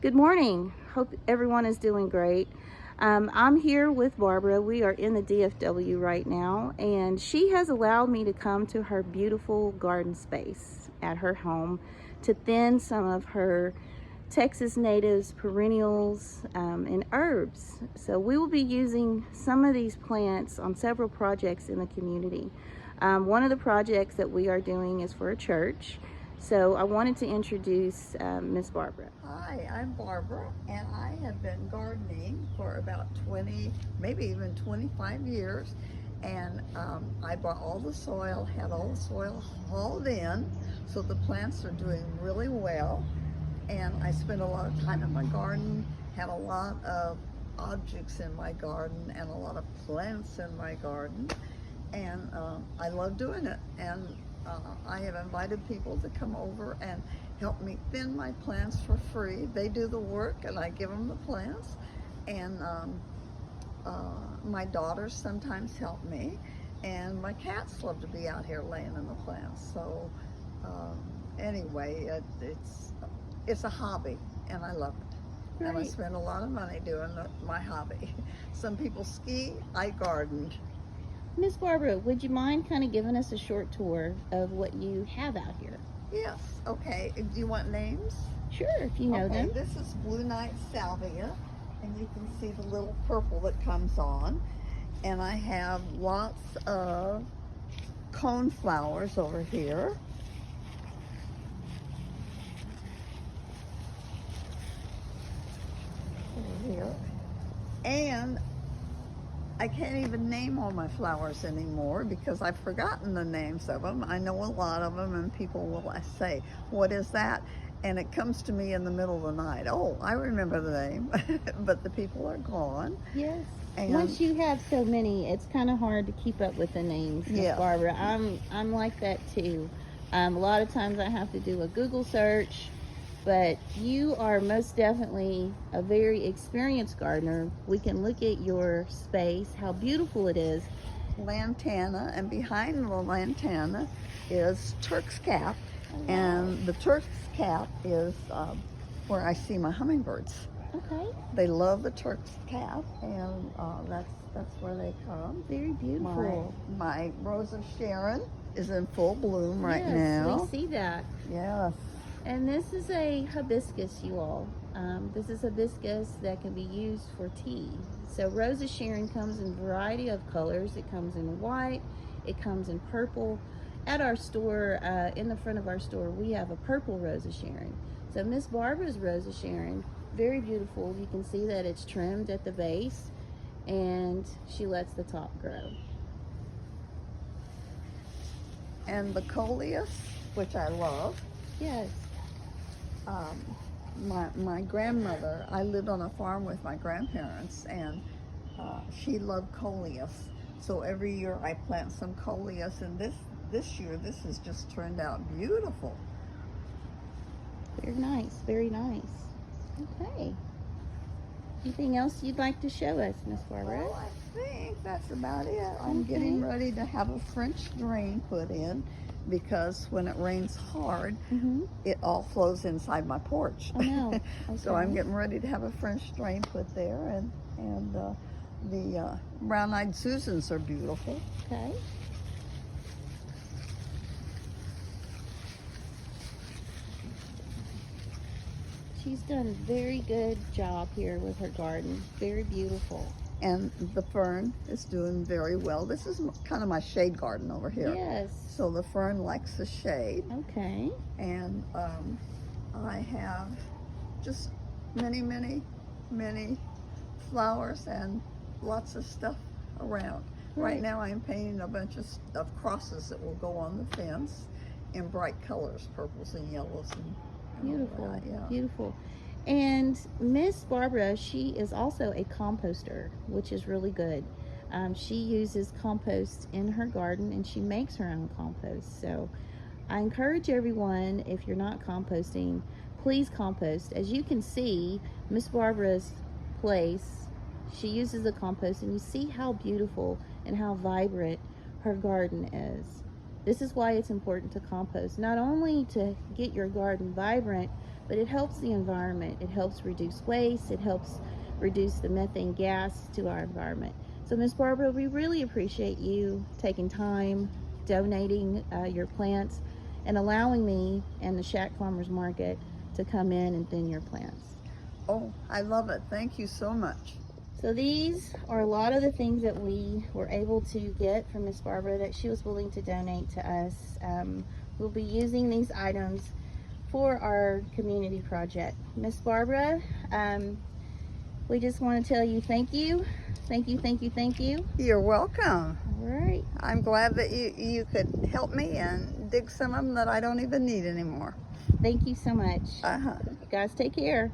Good morning. Hope everyone is doing great. I'm here with Barbara. We are in the DFW right now, and she has allowed me to come to her beautiful garden space at her home to thin some of her Texas natives, perennials, and herbs. So we will be using some of these plants on several projects in the community. One of the projects that we are doing is for a church. So I wanted to introduce Miss Barbara. Hi, I'm Barbara, and I have been gardening for about 20, maybe even 25 years. And I bought all the soil, had all the soil hauled in, so the plants are doing really well. And I spend a lot of time in my garden, have a lot of objects in my garden, and a lot of plants in my garden. And I love doing it. And I have invited people to come over and help me thin my plants for free. They do the work and I give them the plants. And my daughters sometimes help me. And my cats love to be out here laying in the plants. So anyway, it's a hobby and I love it. And I Right. spend a lot of money doing my hobby. Some people ski, I garden. Miss Barbara, would you mind kind of giving us a short tour of what you have out here? Yes, okay. Do you want names? Sure, if you know Okay, them. this is Blue Night Salvia, and you can see the little purple that comes on. And I have lots of cone flowers over here. Over here. And I can't even name all my flowers anymore because I've forgotten the names of them. I know a lot of them, and people will say, "What is that?" And it comes to me in the middle of the night. Oh, I remember the name, but the people are gone. Yes. And Once you have so many, it's kind of hard to keep up with the names, Miss yeah, Barbara. I'm like that too. A lot of times I have to do a Google search, but you are most definitely a very experienced gardener. We can look at your space, how beautiful it is. lantana, and behind the lantana is Turk's cap, Oh, wow. and the Turk's cap is where I see my hummingbirds. Okay. They love the Turk's cap, and that's where they come. Very beautiful. My Rose of Sharon is in full bloom right Yes, now. we see that. Yes. And this is a hibiscus, you all. This is hibiscus that can be used for tea. So Rose of Sharon comes in a variety of colors. It comes in white, it comes in purple. At our store, in the front of our store, we have a purple Rose of Sharon. So Miss Barbara's Rose of Sharon, very beautiful. You can see that it's trimmed at the base and she lets the top grow. And the coleus, which I love. Yes. My grandmother, I lived on a farm with my grandparents, and she loved coleus. So every year I plant some coleus, and this year this has just turned out beautiful. Very nice, very nice. Okay. Anything else you'd like to show us, Miss Barbara? Well, I think that's about it. I'm getting ready to have a French drain put in because when it rains hard, it all flows inside my porch. Oh, no. Okay. So I'm getting ready to have a French drain put there, and the brown-eyed Susans are beautiful. Okay. She's done a very good job here with her garden. Very beautiful. And the fern is doing very well. This is kind of my shade garden over here. Yes. So the fern likes the shade. Okay. And I have just many flowers and lots of stuff around. Right now I'm painting a bunch of crosses that will go on the fence in bright colors, purples and yellows and Beautiful. all that, yeah. Beautiful. And Miss Barbara, she is also a composter, which is really good. She uses compost in her garden and she makes her own compost. So I encourage everyone, if you're not composting, please compost. As you can see, Miss Barbara's place, she uses the compost, and you see how beautiful and how vibrant her garden is. This is why it's important to compost, not only to get your garden vibrant, but it helps the environment. It helps reduce waste. It helps reduce the methane gas to our environment. So Miss Barbara, we really appreciate you taking time, donating your plants, and allowing me and the Shack Farmers Market to come in and thin your plants. Oh, I love it. Thank you so much. So these are a lot of the things that we were able to get from Miss Barbara that she was willing to donate to us. We'll be using these items for our community project. Miss Barbara, we just want to tell you thank you. Thank you, thank you, thank you. You're welcome. All right. I'm glad that you could help me and dig some of them that I don't even need anymore. Thank you so much. Uh-huh. You guys take care.